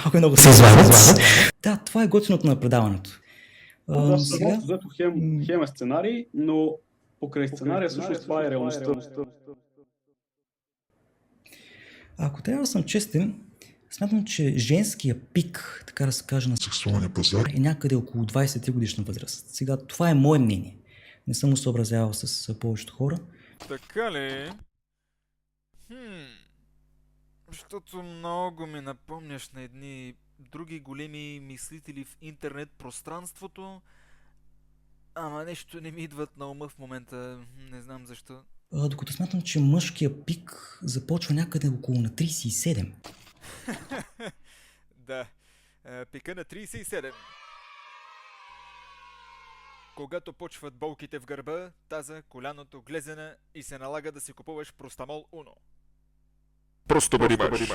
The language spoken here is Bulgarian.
Малко много се излагат. Да, това е готиното на предаването. Да, Сега... общо взето хем е сценарий, но покрай сценария всъщност това е реалността. Ако трябва да съм честен, смятам, че женския пик, така да се каже, на сексуалния пазар е някъде около 23 годишна възраст. Сега, това е мое мнение. Не съм го съобразявал с повечето хора. Така ли? Защото много ми напомняш на едни други големи мислители в интернет пространството. Ама нещо не ми идват на ума в момента. Не знам защо. Докато смятам, че мъжкия пик започва някъде около на 37. Да, пика на 37. Когато почват болките в гърба, таза, коляното, глезена и се налага да си купуваш Простамол Уно. просто бъди мъж.